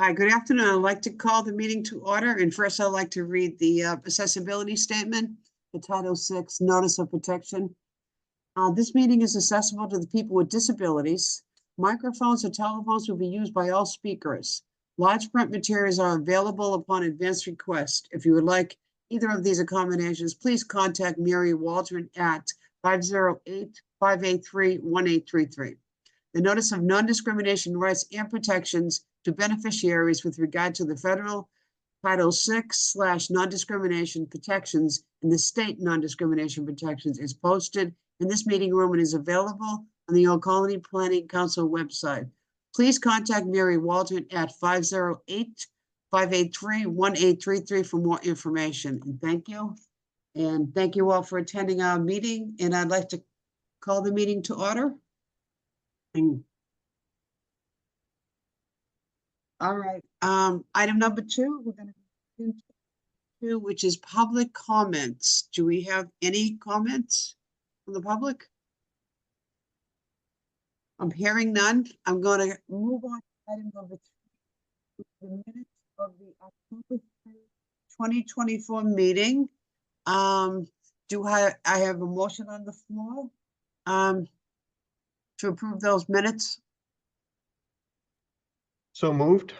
Hi, good afternoon. I'd like to call the meeting to order. And first, I'd like to read the accessibility statement, the Title VI Notice of Protection. This meeting is accessible to the people with disabilities. Microphones or telephones will be used by all speakers. Large print materials are available upon advance request. If you would like either of these accommodations, please contact Mary Waldron at 508-583-1833. The notice of non-discrimination rights and protections to beneficiaries with regard to the federal Title VI/non-discrimination protections and the state non-discrimination protections is posted in this meeting room and is available on the Old Colony Planning Council website. Please contact Mary Waldron at 508-583-1833 for more information. And thank you. And thank you all for attending our meeting. And I'd like to call the meeting to order. All right, item number 2, we're going to do, which is public comments. Do we have any comments from the public? I'm hearing none. I'm going to move on to item number 3, the minutes of the October 2024 meeting. Do I have a motion on the floor to approve those minutes? So moved.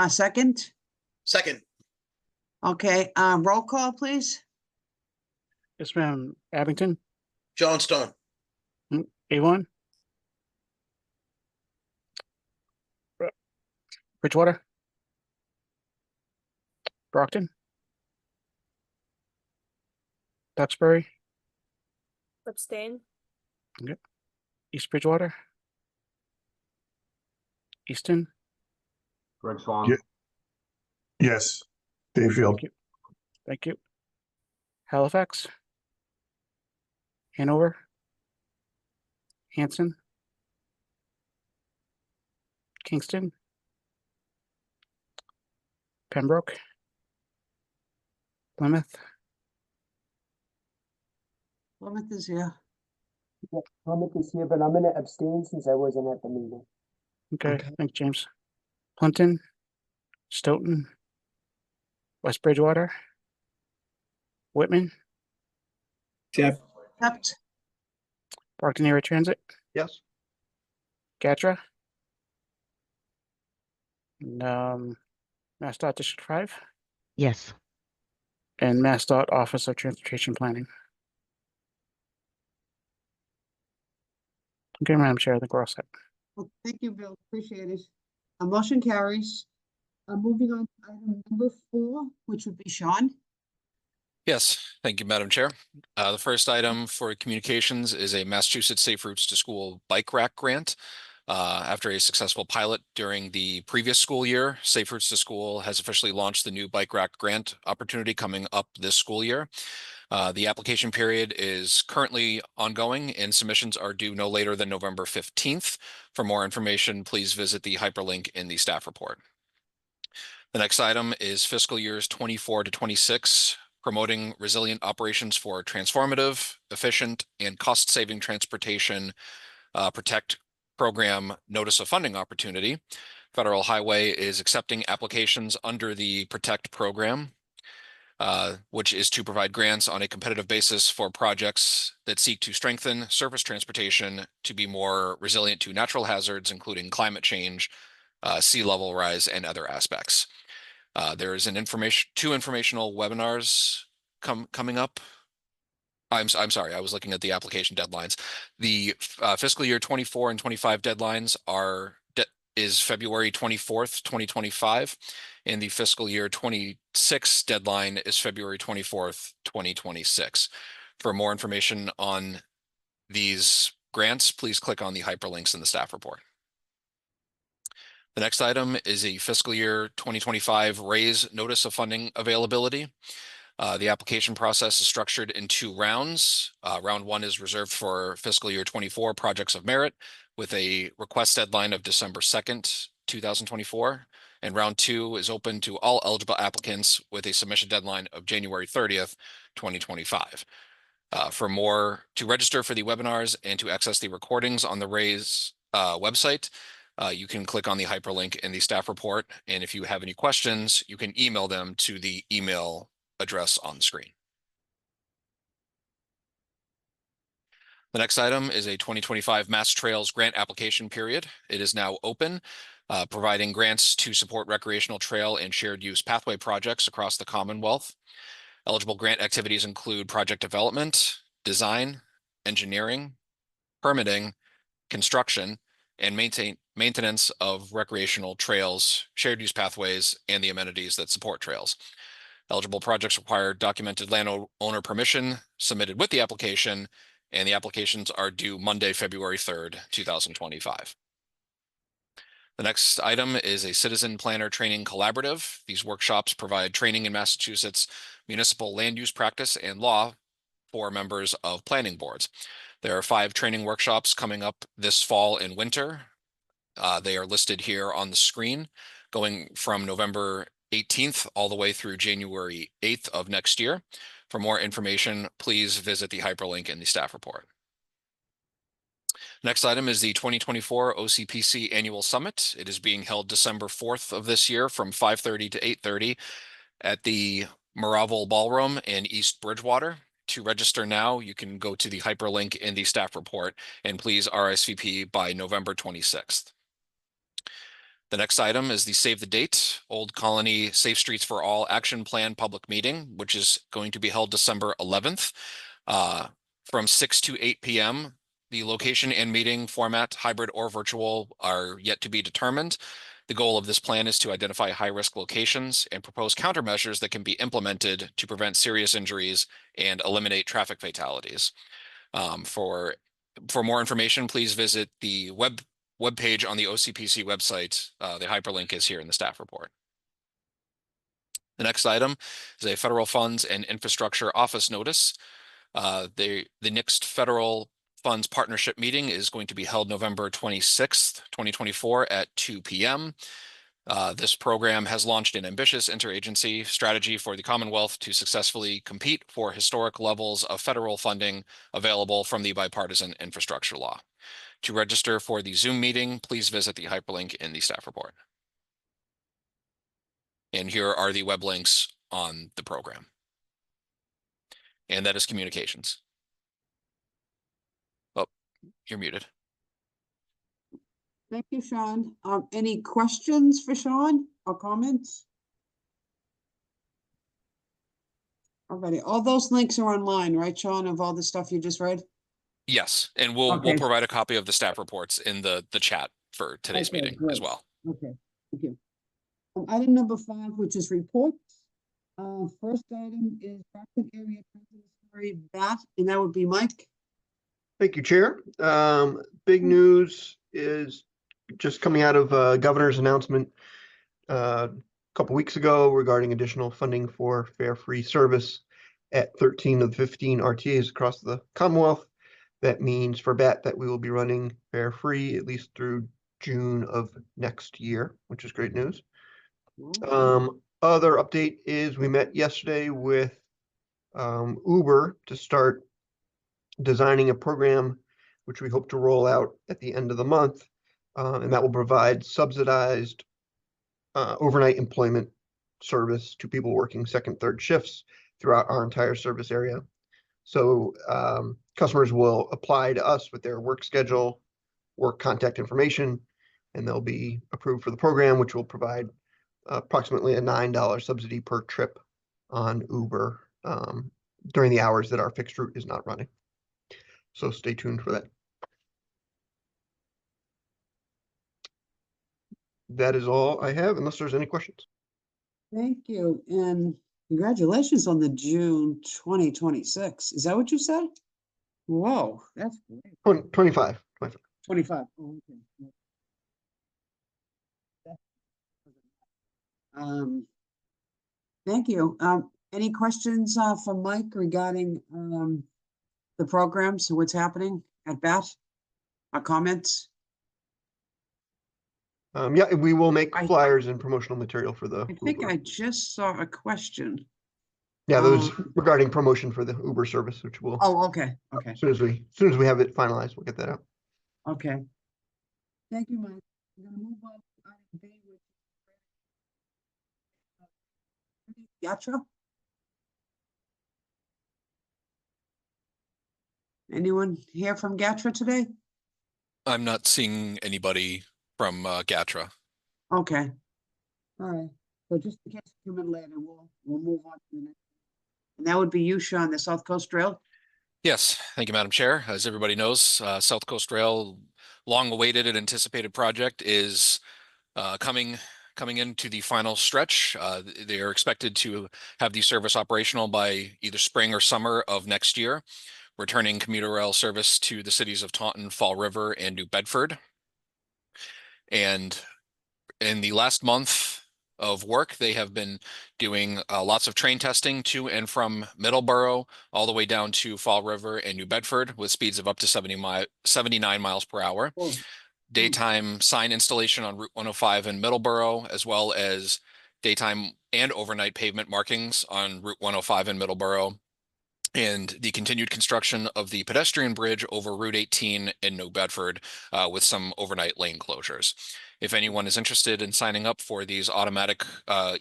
Second? Second. Okay, roll call, please. Yes, ma'am. Abington, John Stone. A1. Bridgewater. Brockton. Duxbury. Abstain. East Bridgewater. Easton. Greg Swan. Yeah. Yes. Dayfield. Thank you. Halifax. Hanover. Hanson. Kingston. Pembroke. Plymouth. Plymouth is here. Yeah, Plymouth is here, but I'm gonna abstain since I wasn't at the meeting. Okay, thanks, James. Plimpton. Stoughton. West Bridgewater. Whitman. Jeff. Kept. Brockton Area Transit. Yes. Gatra. And, MassDOT District 5. Yes. And MassDOT Office of Transportation Planning. Okay, Madam Chair, I think we're all set. Well, thank you, Bill. Appreciate it. A motion carries. Moving on to item number 4, which would be Sean. Yes, thank you, Madam Chair. The first item for communications is a Massachusetts Safe Routes to School bike rack grant. After a successful pilot during the previous school year, Safe Routes to School has officially launched the new bike rack grant opportunity coming up this school year. The application period is currently ongoing and submissions are due no later than November 15th. For more information, please visit the hyperlink in the staff report. The next item is fiscal years 24 to 26, promoting resilient operations for transformative, efficient, and cost-saving transportation protect program notice of funding opportunity. Federal Highway is accepting applications under the Protect program, which is to provide grants on a competitive basis for projects that seek to strengthen surface transportation to be more resilient to natural hazards, including climate change, sea level rise, and other aspects. There is two informational webinars coming up. I'm sorry, I was looking at the application deadlines. The fiscal year 24 and 25 deadlines is February 24th, 2025, and the fiscal year 26 deadline is February 24th, 2026. For more information on these grants, please click on the hyperlinks in the staff report. The next item is a fiscal year 2025 raise notice of funding availability. The application process is structured in 2 rounds. Round 1 is reserved for fiscal year 24 projects of merit with a request deadline of December 2nd, 2024. And round 2 is open to all eligible applicants with a submission deadline of January 30th, 2025. To register for the webinars and to access the recordings on the RAISE website, You can click on the hyperlink in the staff report, and if you have any questions, you can email them to the email address on the screen. The next item is a 2025 Mass Trails grant application period. It is now open, providing grants to support recreational trail and shared use pathway projects across the Commonwealth. Eligible grant activities include project development, design, engineering, permitting, construction, and maintenance of recreational trails, shared use pathways, and the amenities that support trails. Eligible projects require documented landowner permission submitted with the application, and the applications are due Monday, February 3rd, 2025. The next item is a citizen planner training collaborative. These workshops provide training in Massachusetts municipal land use practice and law for members of planning boards. There are 5 training workshops coming up this fall and winter. They are listed here on the screen, going from November 18th all the way through January 8th of next year. For more information, please visit the hyperlink in the staff report. Next item is the 2024 OCPC Annual Summit. It is being held December 4th of this year from 5:30 to 8:30 at the Maraval Ballroom in East Bridgewater. To register now, you can go to the hyperlink in the staff report, and please RSVP by November 26th. The next item is the Save the Date Old Colony Safe Streets for All Action Plan public meeting, which is going to be held December 11th from 6 to 8 p.m. The location and meeting format, hybrid or virtual, are yet to be determined. The goal of this plan is to identify high-risk locations and propose countermeasures that can be implemented to prevent serious injuries and eliminate traffic fatalities. For more information, please visit the webpage on the OCPC website. The hyperlink is here in the staff report. The next item is a Federal Funds and Infrastructure Office notice. The next Federal Funds Partnership meeting is going to be held November 26th, 2024 at 2 p.m. This program has launched an ambitious interagency strategy for the Commonwealth to successfully compete for historic levels of federal funding available from the bipartisan infrastructure law. To register for the Zoom meeting, please visit the hyperlink in the staff report. And here are the web links on the program. And that is communications. Oh, you're muted. Thank you, Sean. Any questions for Sean or comments? Alrighty, all those links are online, right, Sean, of all the stuff you just read? Yes, and we'll Okay. provide a copy of the staff reports in the chat for today's Okay, meeting as great. well. Okay, thank you. Item number 5, which is reports. First item is Rockland Area Compensatory BAT, and that would be Mike. Thank you, Chair. Big news is just coming out of governor's announcement a couple weeks ago regarding additional funding for fare free service at 13 of the 15 RTAs across the Commonwealth. That means for BAT that we will be running fare free at least through June of next year, which is great news. Other update is we met yesterday with Uber to start designing a program which we hope to roll out at the end of the month, and that will provide subsidized overnight employment service to people working second, third shifts throughout our entire service area. So customers will apply to us with their work schedule, work contact information, and they'll be approved for the program, which will provide approximately a $9 subsidy per trip on Uber during the hours that our fixed route is not running. So stay tuned for that. That is all I have, unless there's any questions. Thank you, and congratulations on the June 2026. Is that what you said? Whoa, that's great. 25. 25. Oh, okay. Thank you. Any questions from Mike regarding the programs, what's happening at BAT? Comments? Yeah, we will make I- flyers and promotional material for the I think Uber. I just saw a question. Yeah, those regarding promotion for the Uber service, which will Oh, okay, okay, as soon as we have it finalized, we'll get that out. okay. Thank you, Mike. We're gonna move on to item B, which is Yatra. Anyone here from Gatra today? I'm not seeing anybody from GATRA. Okay. All right. So just in case you come in later, we'll move on to the next. And that would be you, Sean, the South Coast Rail. Yes, thank you, Madam Chair. As everybody knows, South Coast Rail, long-awaited and anticipated project is coming into the final stretch. They are expected to have the service operational by either spring or summer of next year, returning commuter rail service to the cities of Taunton, Fall River, and New Bedford. And in the last month of work, they have been doing lots of train testing to and from Middleborough, all the way down to Fall River and New Bedford with speeds of up to 79 miles per hour. Oh, Daytime sign installation on Route 105 in Middleborough, as well as daytime and overnight pavement markings on Route 105 in Middleborough, and the continued construction of the pedestrian bridge over Route 18 in New Bedford with some overnight lane closures. If anyone is interested in signing up for these automatic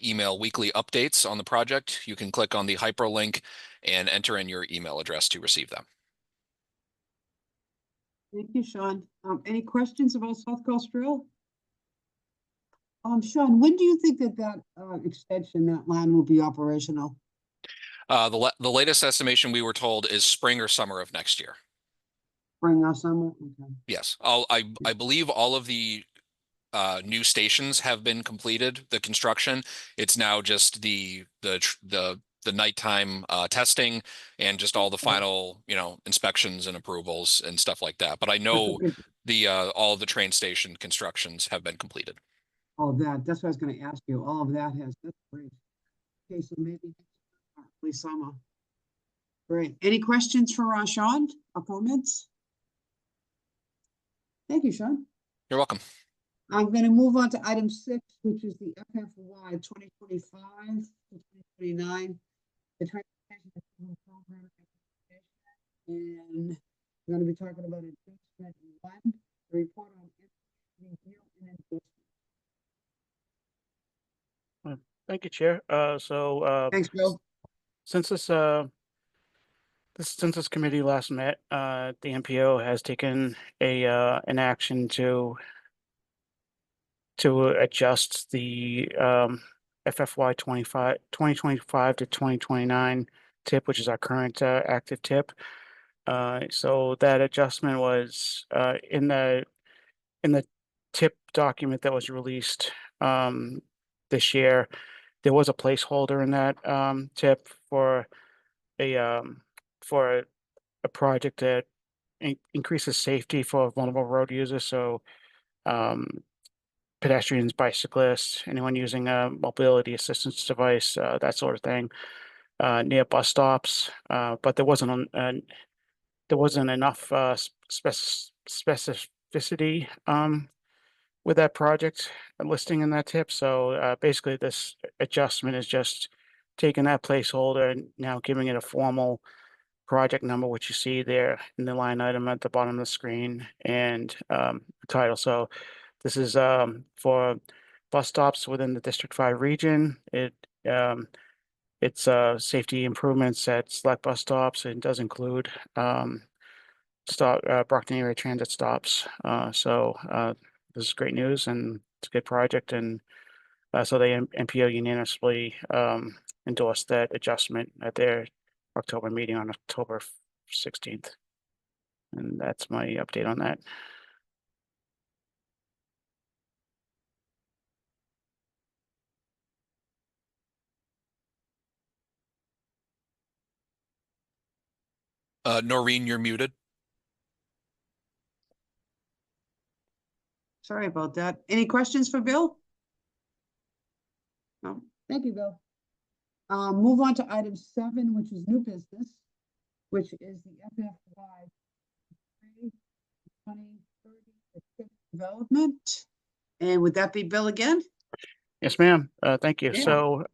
email weekly updates on the project, you can click on the hyperlink and enter in your email address to receive them. thank you, Sean. Any questions about South Coast Rail? Sean, when do you think that extension, that line will be operational? The latest estimation we were told is spring or summer of next year. Spring or summer? Okay. Yes, I believe all of the new stations have been completed, the construction. It's now just the nighttime testing and just all the final, inspections and approvals and stuff like that. But I know all of the train station constructions have been completed. Oh, that's what I was gonna ask you. All of that that's great. Okay, so maybe early summer. Great. Any questions for Sean or comments? Thank you, Sean. You're welcome. I'm gonna move on to item 6, which is the FFY 2025 to 2029. The transportation improvement program. And we're gonna be talking about endorsement 1, the report on review and endorsement. Thank you, Chair. Thanks, Bill. Since this committee last met, the MPO has taken an action to adjust the FFY 2025 to 2029 tip, which is our current active tip. So that adjustment was in the tip document that was released this year. There was a placeholder in that tip for a project that increases safety for vulnerable road users. So pedestrians, bicyclists, anyone using a mobility assistance device, that sort of thing, near bus stops. But there wasn't enough specificity with that project listing in that tip. So basically, this adjustment is just taking that placeholder and now giving it a formal project number, which you see there in the line item at the bottom of the screen, and title. So this is for bus stops within the District 5 region. It's safety improvements at select bus stops, and does include Brockton area transit stops. This is great news, and it's a good project. And so the MPO unanimously endorsed that adjustment at their October meeting on October 16th. And that's my update on that. Noreen, you're muted. Sorry about that. Any questions for Bill? No, thank you, Bill. Move on to item 7, which is new business, which is the FFY 2030 development. And would that be Bill again? Yes, ma'am. Thank you. Yeah. So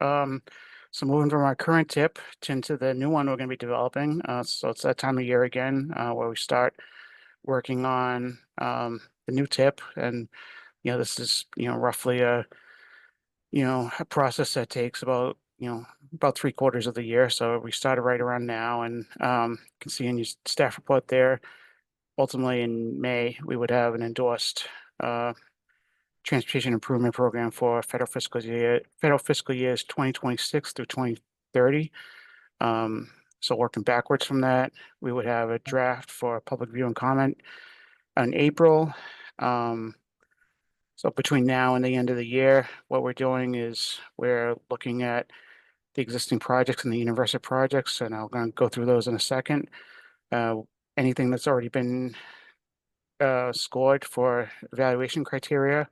moving from our current tip into the new one we're going to be developing. So it's that time of year again where we start working on the new tip, and this is, roughly a process that takes about, about 3/4 of the year. So we started right around now, and you can see in your staff report there, ultimately in May, we would have an endorsed transportation improvement program for federal fiscal years 2026 through 2030. So working backwards from that, we would have a draft for public view and comment in April. So between now and the end of the year, what we're doing is we're looking at the existing projects and the university projects, and I'm going to go through those in a second. Anything that's already been scored for evaluation criteria,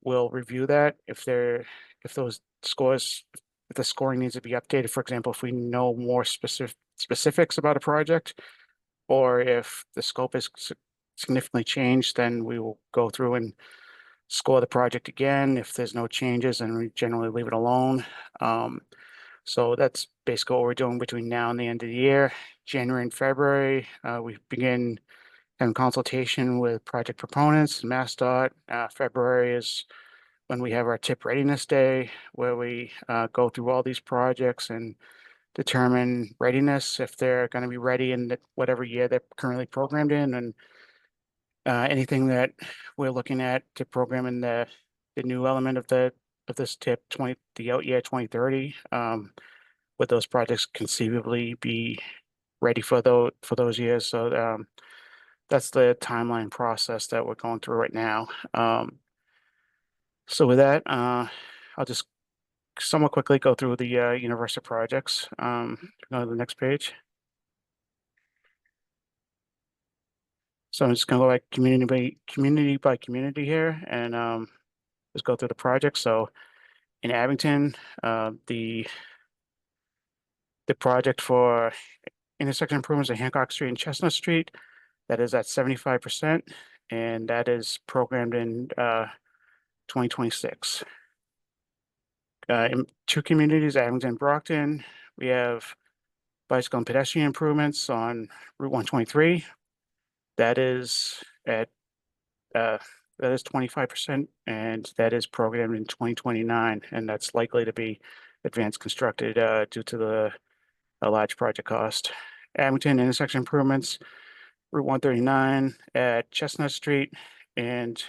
we'll review that. If those scores, if the scoring needs to be updated, for example, if we know more specifics about a project, or if the scope is significantly changed, then we will go through and score the project again. If there's no changes, and we generally leave it alone. So that's basically what we're doing between now and the end of the year. January and February, we begin having consultation with project proponents, MassDOT. February is when we have our tip readiness day, where we go through all these projects and determine readiness, if they're going to be ready in whatever year they're currently programmed in, and anything that we're looking at to program in the new element of this tip the out year 2030. Would those projects conceivably be ready for those years? So that's the timeline process that we're going through right now. So with that, I'll just somewhat quickly go through the university projects. Go to the next page. So I'm just going to go like community by community here, and just go through the project. So in Abington, the project for intersection improvements at Hancock Street and Chestnut Street, that is at 75%, and that is programmed in 2026. In two communities, Abington and Brockton, we have bicycle and pedestrian improvements on Route 123. That is at 25%, and that is programmed in 2029, and that's likely to be advanced constructed due to a large project cost. Abington intersection improvements, Route 139 at Chestnut Street and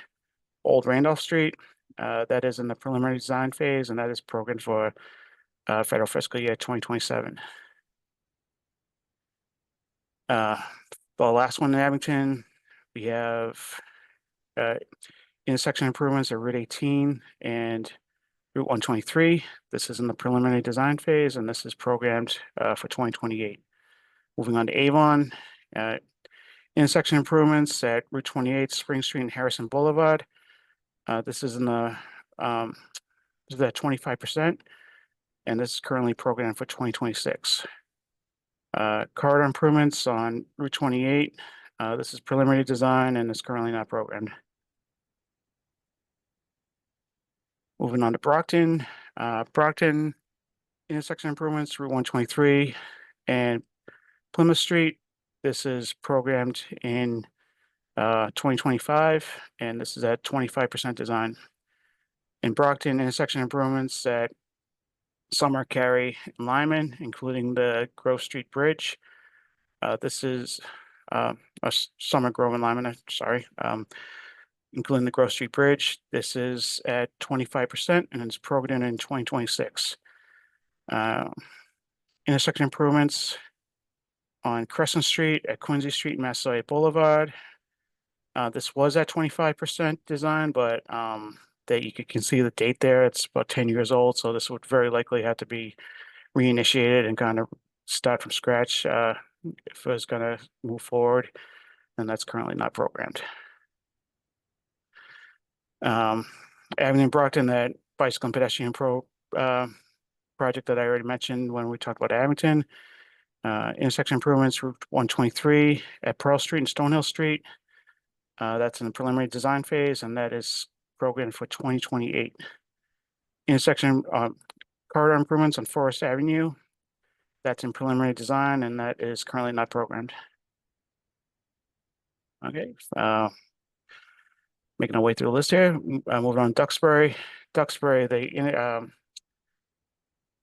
Old Randolph Street. That is in the preliminary design phase, and that is programmed for federal fiscal year 2027. The last one in Abington, we have intersection improvements at Route 18 and Route 123. This is in the preliminary design phase, and this is programmed for 2028. Moving on to Avon, intersection improvements at Route 28, Spring Street, and Harrison Boulevard. This is in the this is at 25%, and this is currently programmed for 2026. Corridor improvements on Route 28. This is preliminary design and is currently not programmed. Moving on to Brockton. Brockton intersection improvements, Route 123 and Plymouth Street. This is programmed in 2025, and this is at 25% design. In Brockton, intersection improvements at Summer, Cary, and Lyman, including the Grove Street Bridge. This is Summer, Grove, and Lyman, sorry, including the Grove Street Bridge. This is at 25%, and it's programmed in 2026. Intersection improvements on Crescent Street, at Quincy Street, and Massasoit Boulevard. This was at 25% design, but that you can see the date there. It's about 10 years old, so this would very likely have to be reinitiated and kind of start from scratch if it was going to move forward, and that's currently not programmed. Avenue Brockton, that bicycle and pedestrian project that I already mentioned when we talked about Abington. Intersection improvements, Route 123 at Pearl Street and Stonehill Street. That's in the preliminary design phase, and that is programmed for 2028. Intersection corridor improvements on Forest Avenue. That's in preliminary design, and that is currently not programmed. Okay. Making our way through the list here, moving on, Duxbury,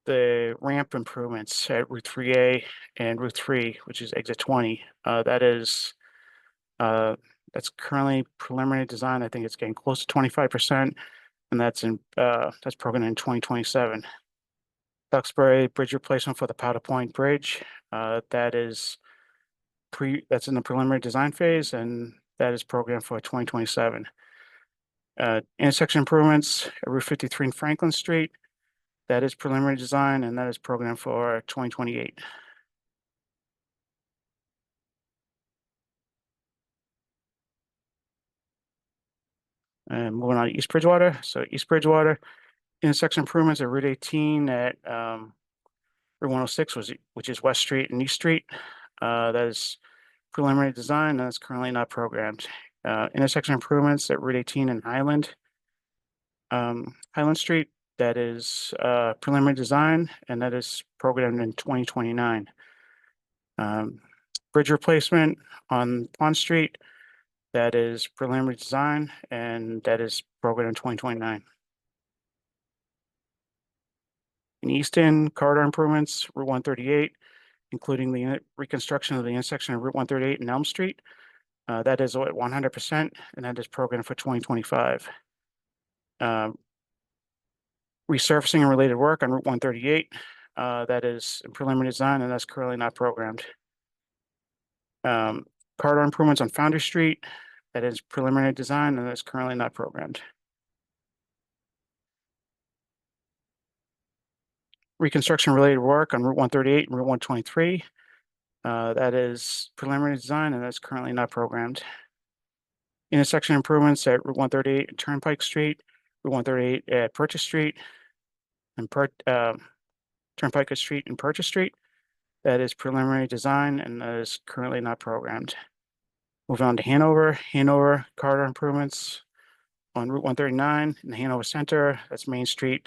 the ramp improvements at Route 3A and Route 3, which is exit 20, that's currently preliminary design. I think it's getting close to 25%, and that's programmed in 2027. Duxbury bridge replacement for the Powder Point Bridge, that's in the preliminary design phase, and that is programmed for 2027. Intersection improvements at Route 53 and Franklin Street, that is preliminary design, and that is programmed for 2028. And moving on to East Bridgewater. So East Bridgewater intersection improvements at Route 18 at Route 106, which is West Street and East Street. That is preliminary design, and that's currently not programmed. Intersection improvements at Route 18 and Highland Street, that is preliminary design, and that is programmed in 2029. Bridge replacement on Pond Street, that is preliminary design, and that is programmed in 2029. In Easton, corridor improvements, Route 138, including the reconstruction of the intersection of Route 138 and Elm Street. That is at 100%, and that is programmed for 2025. Resurfacing and related work on Route 138, that is in preliminary design, and that's currently not programmed. Corridor improvements on Foundry Street, that is preliminary design, and that's currently not programmed. Reconstruction related work on Route 138 and Route 123, that is preliminary design, and that's currently not programmed. Intersection improvements at Route 138 and Turnpike Street, Route 138 at Purchase Street, and Turnpike Street and Purchase Street. That is preliminary design, and that is currently not programmed. Moving on to Hanover corridor improvements on Route 139 in the Hanover Center. That's Main Street,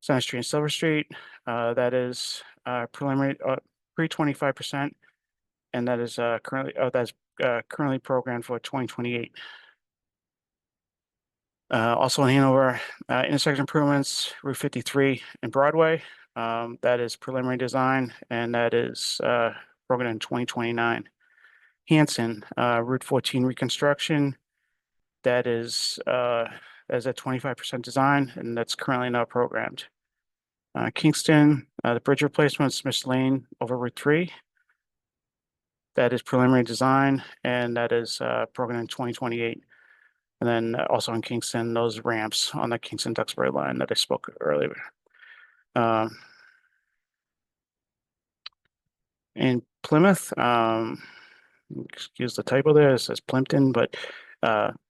Center Street and Silver Street. That is preliminary pre-25%, and that is currently programmed for 2028. Also in Hanover, intersection improvements, Route 53 and Broadway. That is preliminary design, and that is programmed in 2029. Hanson, Route 14 reconstruction. That is at 25% design, and that's currently not programmed. Kingston, the bridge replacement, Smith Lane over Route 3. That is preliminary design, and that is programmed in 2028. And then also in Kingston, those ramps on the Kingston-Duxbury line that I spoke earlier. In Plymouth, excuse the typo there, it says Plimpton, but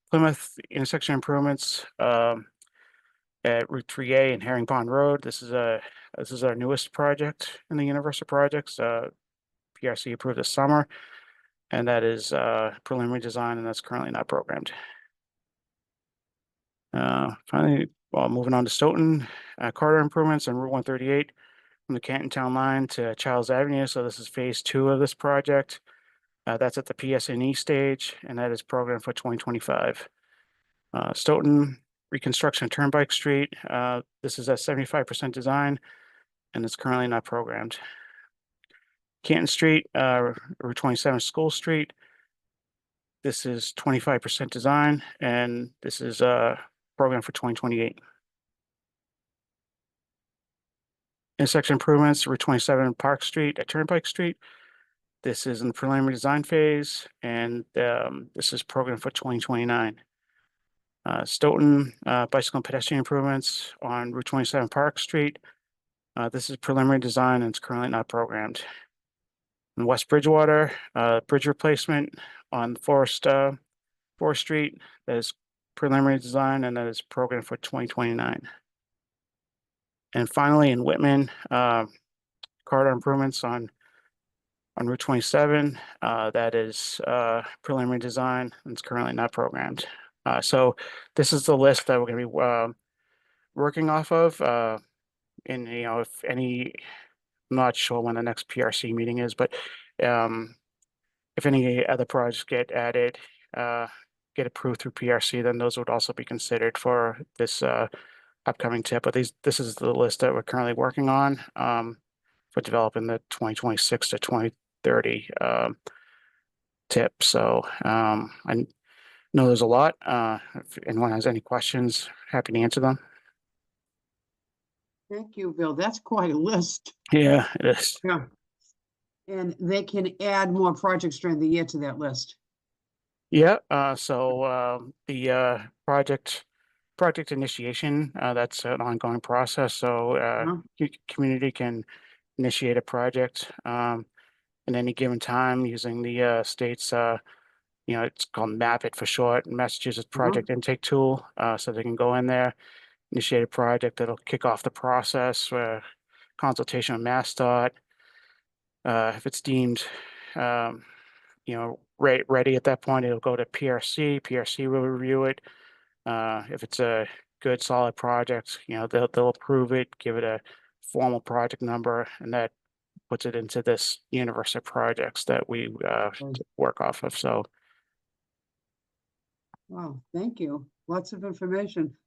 Plymouth intersection improvements at Route 3A and Herring Pond Road. This is our newest project in the Universal projects. PRC approved this summer, and that is preliminary design, and that's currently not programmed. Finally, moving on to Stoughton, corridor improvements on Route 138 from the Canton Town Line to Charles Avenue. So this is phase 2 of this project. That's at the PSNE stage, and that is programmed for 2025. Stoughton reconstruction of Turnpike Street. This is at 75% design, and it's currently not programmed. Canton Street, Route 27 School Street. This is 25% design, and this is programmed for 2028. Intersection improvements, Route 27 Park Street at Turnpike Street. This is in the preliminary design phase, and this is programmed for 2029. Stoughton bicycle and pedestrian improvements on Route 27 Park Street. This is preliminary design, and it's currently not programmed. In West Bridgewater, bridge replacement on Forest Street. That is preliminary design, and that is programmed for 2029. And finally, in Whitman, corridor improvements on Route 27. That is preliminary design, and it's currently not programmed. So this is the list that we're going to be working off of. And if any, I'm not sure when the next PRC meeting is, but if any other projects get added get approved through PRC, then those would also be considered for this upcoming tip. But this is the list that we're currently working on for developing the 2026 to 2030 tip. So I know there's a lot. If anyone has any questions, happy to answer them. Thank you, Bill. That's quite a list. Yeah, it is. Yeah. And they can add more projects during the year to that list. Yeah, so the project initiation, that's an ongoing process. So Uh-huh. community can initiate a project at any given time using the state's it's called MAP it for short, Massachusetts Project Intake Tool. So they can go in there, initiate a project that'll kick off the process, consultation with MassDOT. If it's deemed ready at that point, it'll go to PRC. PRC will review it. If it's a good, solid project, they'll approve it, give it a formal project number, and that puts it into this universe of projects that we work off of. So, Wow, thank you. Lots of information.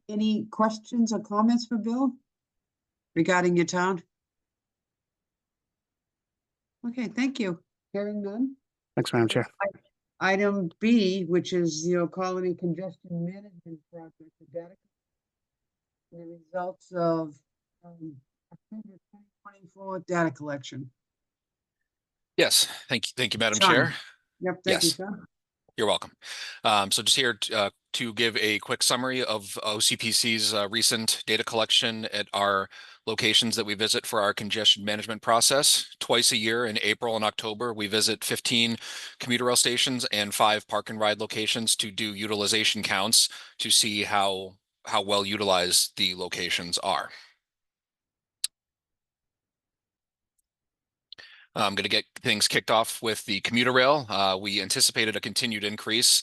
Any questions or comments for Bill regarding your town? Okay, thank you. Hearing none. thanks, Madam Chair. Item B, which is the Colony Congestion Management Project, the data. And the results of October 2024 data collection. Yes, thank you, Madam Sean. Chair. Yep, thank you, Yes. Sean. You're welcome. So just here to give a quick summary of OCPC's recent data collection at our locations that we visit for our congestion management process. Twice a year in April and October, we visit 15 commuter rail stations and 5 park and ride locations to do utilization counts to see how well utilized the locations are. I'm going to get things kicked off with the commuter rail. We anticipated a continued increase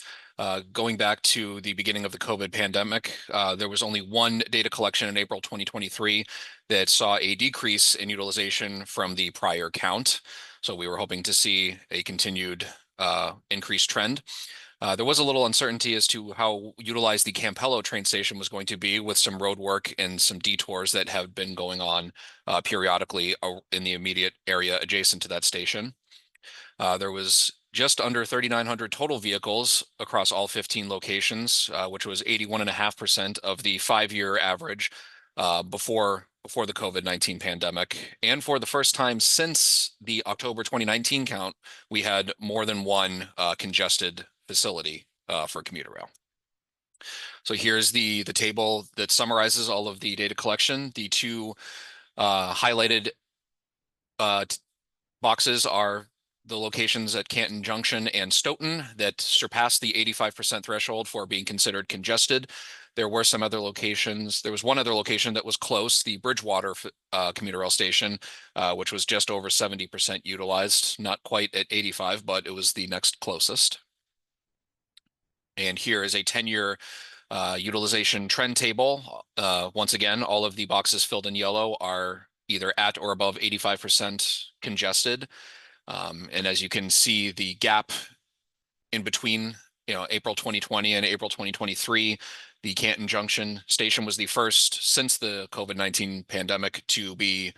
going back to the beginning of the COVID pandemic. There was only one data collection in April 2023 that saw a decrease in utilization from the prior count. So we were hoping to see a continued increased trend. There was a little uncertainty as to how utilized the Campello train station was going to be, with some road work and some detours that have been going on periodically in the immediate area adjacent to that station. There was just under 3,900 total vehicles across all 15 locations, which was 81.5% of the 5-year average before the COVID-19 pandemic. And for the first time since the October 2019 count, we had more than one congested facility for commuter rail. So here's the table that summarizes all of the data collection. The two highlighted boxes are the locations at Canton Junction and Stoughton that surpassed the 85% threshold for being considered congested. There were some other locations. There was one other location that was close, the Bridgewater commuter rail station, which was just over 70% utilized, not quite at 85, but it was the next closest. And here is a 10-year utilization trend table. Once again, all of the boxes filled in yellow are either at or above 85% congested. And as you can see, the gap in between, April 2020 and April 2023, the Canton Junction station was the first since the COVID-19 pandemic to be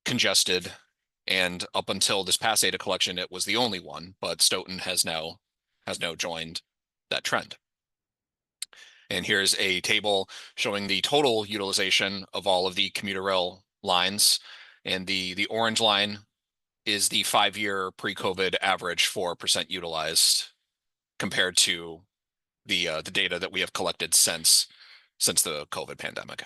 congested. And up until this past data collection, it was the only one, but Stoughton has now joined that trend. And here's a table showing the total utilization of all of the commuter rail lines. And the orange line is the 5-year pre-COVID average for percent utilized compared to the data that we have collected since the COVID pandemic.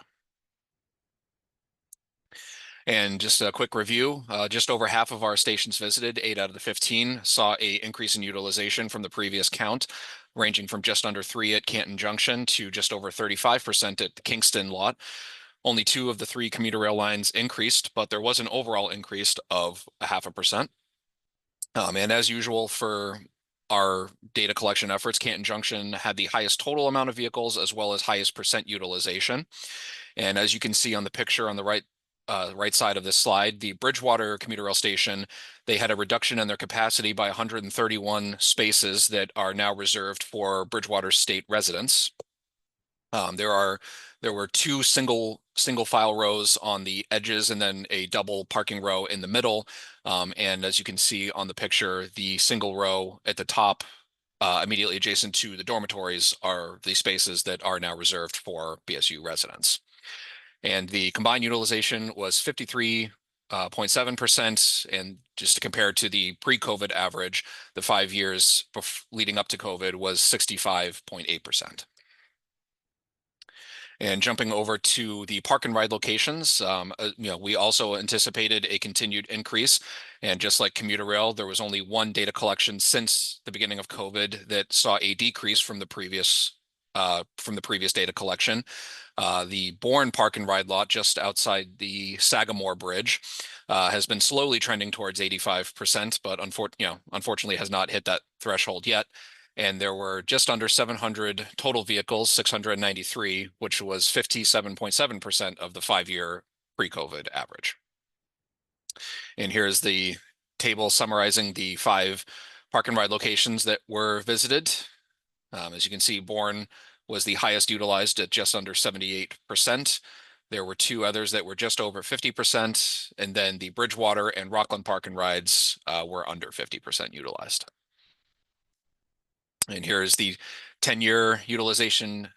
And just a quick review, just over half of our stations visited, 8 out of the 15, saw an increase in utilization from the previous count, ranging from just under 3 at Canton Junction to just over 35% at the Kingston lot. Only 2 of the 3 commuter rail lines increased, but there was an overall increase of 0.5%. And as usual for our data collection efforts, Canton Junction had the highest total amount of vehicles as well as highest percent utilization. And as you can see on the picture on the right right side of this slide, the Bridgewater commuter rail station, they had a reduction in their capacity by 131 spaces that are now reserved for Bridgewater state residents. There were two single file rows on the edges and then a double parking row in the middle. And as you can see on the picture, the single row at the top, immediately adjacent to the dormitories, are the spaces that are now reserved for BSU residents. And the combined utilization was 53.7%. And just to compare to the pre-COVID average, the 5 years leading up to COVID was 65.8%. And jumping over to the park and ride locations, we also anticipated a continued increase. And just like commuter rail, there was only one data collection since the beginning of COVID that saw a decrease from the previous data collection. The Bourne Park and Ride lot just outside the Sagamore Bridge has been slowly trending towards 85%, but unfortunately has not hit that threshold yet. And there were just under 700 total vehicles, 693, which was 57.7% of the 5-year pre-COVID average. And here's the table summarizing the 5 park and ride locations that were visited. As you can see, Bourne was the highest utilized at just under 78%. There were 2 others that were just over 50%, and then the Bridgewater and Rockland Park and Rides were under 50% utilized. And here's the 10-year utilization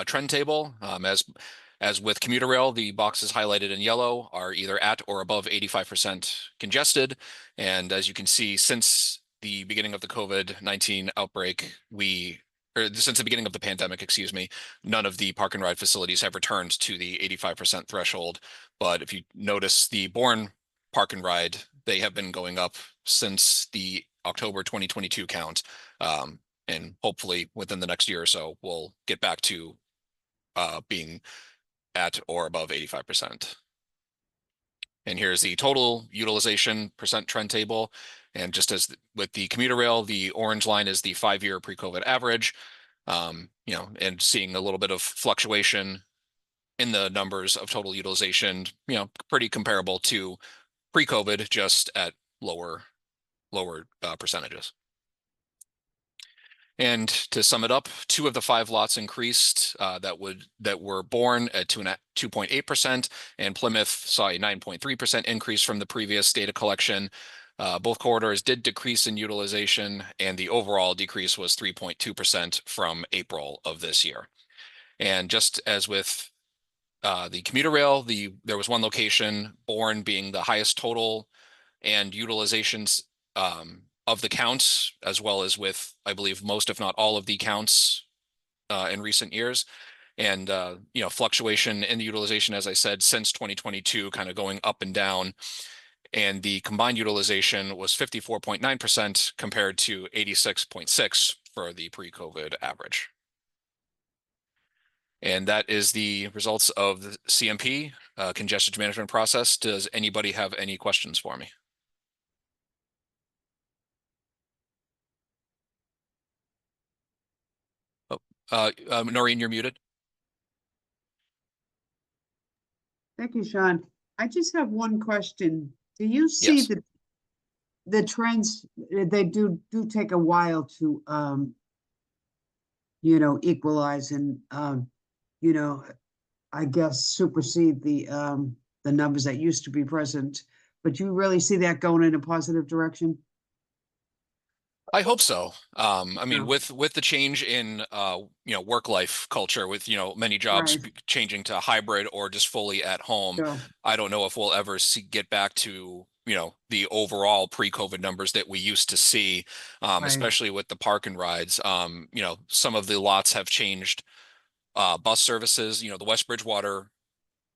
trend table. As with commuter rail, the boxes highlighted in yellow are either at or above 85% congested. And as you can see, since the beginning of the COVID-19 outbreak, since the beginning of the pandemic, excuse me, none of the park and ride facilities have returned to the 85% threshold. But if you notice the Bourne Park and Ride, they have been going up since the October 2022 count. And hopefully within the next year or so, we'll get back to being at or above 85%. And here's the total utilization percent trend table. And just as with the commuter rail, the orange line is the 5-year pre-COVID average, and seeing a little bit of fluctuation in the numbers of total utilization, pretty comparable to pre-COVID, just at lower percentages. And to sum it up, 2 of the 5 lots increased that were Bourne at 2.8%, and Plymouth saw a 9.3% increase from the previous data collection. Both corridors did decrease in utilization, and the overall decrease was 3.2% from April of this year. And just as with the commuter rail, there was one location, Bourne, being the highest total and utilizations of the counts, as well as with, I believe, most, if not all of the counts in recent years. And, fluctuation in the utilization, as I said, since 2022, kind of going up and down. And the combined utilization was 54.9% compared to 86.6% for the pre-COVID average. And that is the results of the CMP, congestion management process. Does anybody have any questions for me? Noreen, you're muted. Thank you, Sean. I just have one question. Do you see Yes. the trends, they do take a while to, equalize and, I guess supersede the numbers that used to be present, but you really see that going in a positive direction? I hope so. I mean, Yeah. with the change in work life culture, with many jobs Right. changing to hybrid or just fully at home, So, I don't know if we'll ever get back to the overall pre-COVID numbers that we used to see, Right. especially with the park and rides. Some of the lots have changed bus services. The West Bridgewater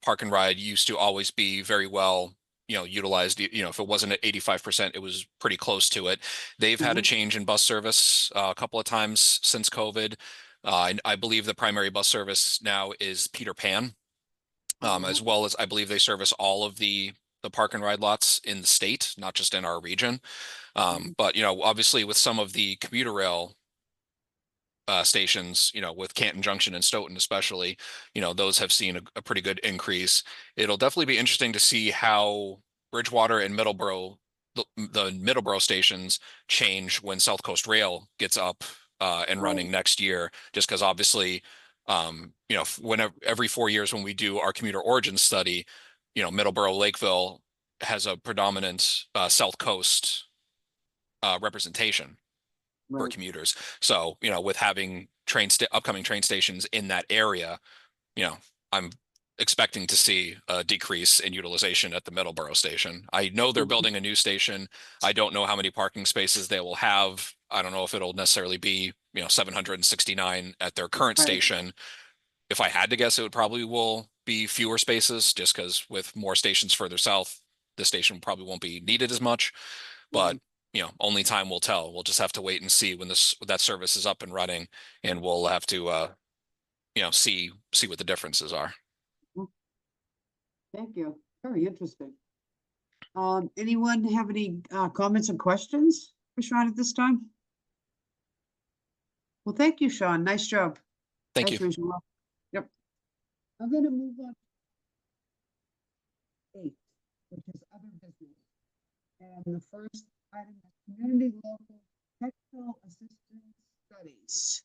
park and ride used to always be very well utilized. If it wasn't at 85%, it was pretty close to it. They've had a change in bus service a couple of times since COVID. I believe the primary bus service now is Peter Pan, as well as I believe they service all of the park and ride lots in the state, not just in our region. But obviously with some of the commuter rail stations, with Canton Junction and Stoughton especially, those have seen a pretty good increase. It'll definitely be interesting to see how Bridgewater and Middleborough, the Middleborough stations change when South Coast Rail gets up and running next year, just because obviously, whenever every 4 years when we do our commuter origin study, Middleborough, Lakeville has a predominant South Coast representation for Right. commuters. So, with having upcoming train stations in that area, I'm expecting to see a decrease in utilization at the Middleborough station. I know they're building a new station. I don't know how many parking spaces they will have. I don't know if it'll necessarily be, 769 at their current Right. station. If I had to guess, it would probably will be fewer spaces, just because with more stations further south, the station probably won't be needed as much. But only time will tell. We'll just have to wait and see when that service is up and running, and we'll have to see what the differences are. Thank you. Very interesting. Anyone have any comments or questions for Sean at this time? Well, thank you, Sean. Nice job. Thank As you. usual. Yep. I'm gonna move on. 8, which is other business. And the first item is community local technical assistance studies.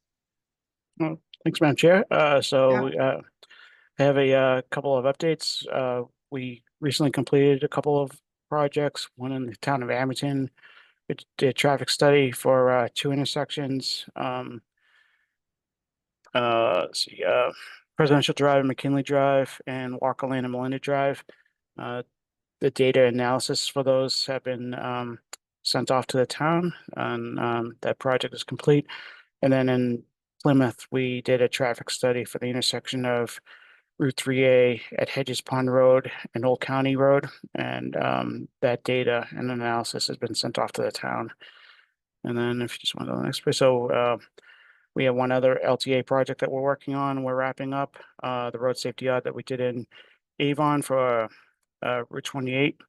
Thanks, Madam Chair. I have a couple of updates. We recently completed a couple of projects, one in the town of Abington. It did a traffic study for 2 intersections. Let's see, Presidential Drive, McKinley Drive, and Walker Lane and Melinda Drive. The data analysis for those have been sent off to the town, and that project is complete. And then in Plymouth, we did a traffic study for the intersection of Route 3A at Hedges Pond Road and Old County Road, and that data and analysis has been sent off to the town. And then if you just want to go to the next page, so we have one other LTA project that we're working on. We're wrapping up the road safety audit that we did in Avon for Route 28,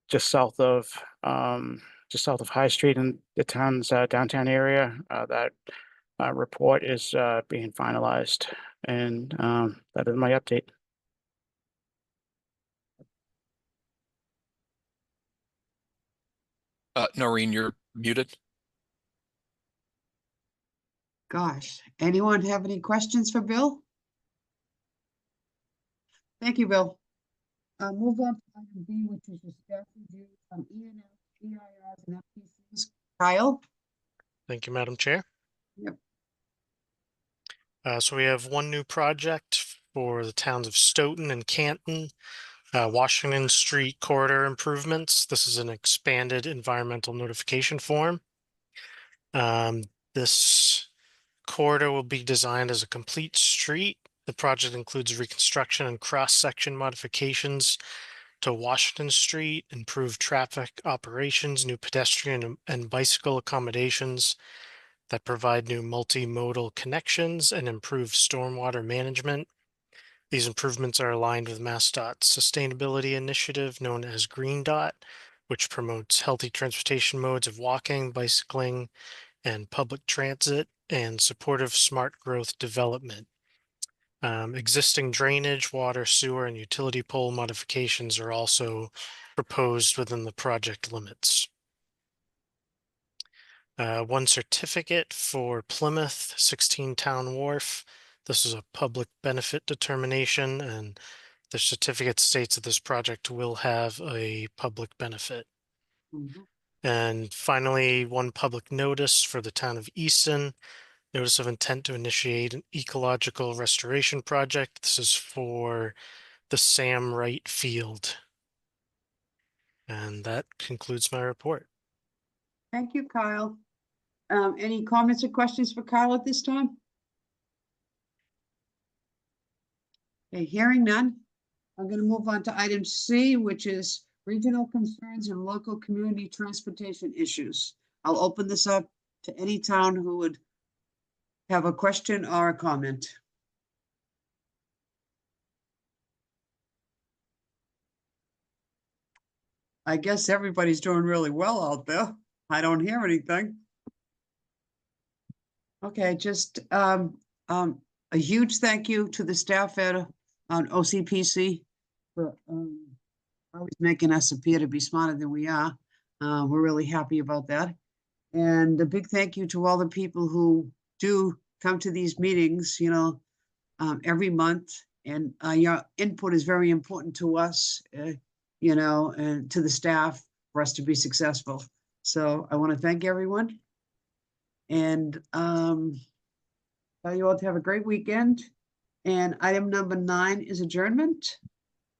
just south of High Street in the town's downtown area. That report is being finalized, and that is my update. Noreen, you're muted. Gosh, anyone have any questions for Bill? Thank you, Bill. Move on to item B, which is your staff review on E&L, EIRs, and FPCs. Kyle? Thank you, Madam Chair. Yep. So we have one new project for the towns of Stoughton and Canton, Washington Street corridor improvements. This is an expanded environmental notification form. This corridor will be designed as a complete street. The project includes reconstruction and cross-section modifications to Washington Street, improved traffic operations, new pedestrian and bicycle accommodations that provide new multimodal connections and improve stormwater management. These improvements are aligned with MassDOT's sustainability initiative known as Green Dot, which promotes healthy transportation modes of walking, bicycling, and public transit, and supportive smart growth development. Existing drainage, water, sewer, and utility pole modifications are also proposed within the project limits. One certificate for Plymouth 16 Town Wharf. This is a public benefit determination, and the certificate states that this project will have a public benefit. Mhm. And finally, one public notice for the town of Easton. Notice of intent to initiate an ecological restoration project. This is for the Sam Wright Field. And that concludes my report. Thank you, Kyle. Any comments or questions for Kyle at this time? Okay, hearing none. I'm going to move on to item C, which is regional concerns and local community transportation issues. I'll open this up to any town who would have a question or a comment. I guess everybody's doing really well out there. I don't hear anything. Okay, just a huge thank you to the staff at OCPC for always making us appear to be smarter than we are. We're really happy about that. And a big thank you to all the people who do come to these meetings, you know, every month. And your input is very important to us, you know, and to the staff for us to be successful. So I want to thank everyone. And tell you all to have a great weekend. And item number 9 is adjournment.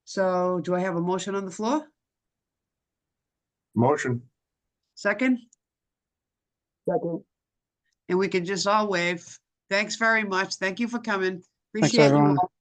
So do I have a motion on the floor? Motion. Second? Second. And we can just all wave. Thanks very much. Thank you for coming. Thanks, Appreciate you everyone. all.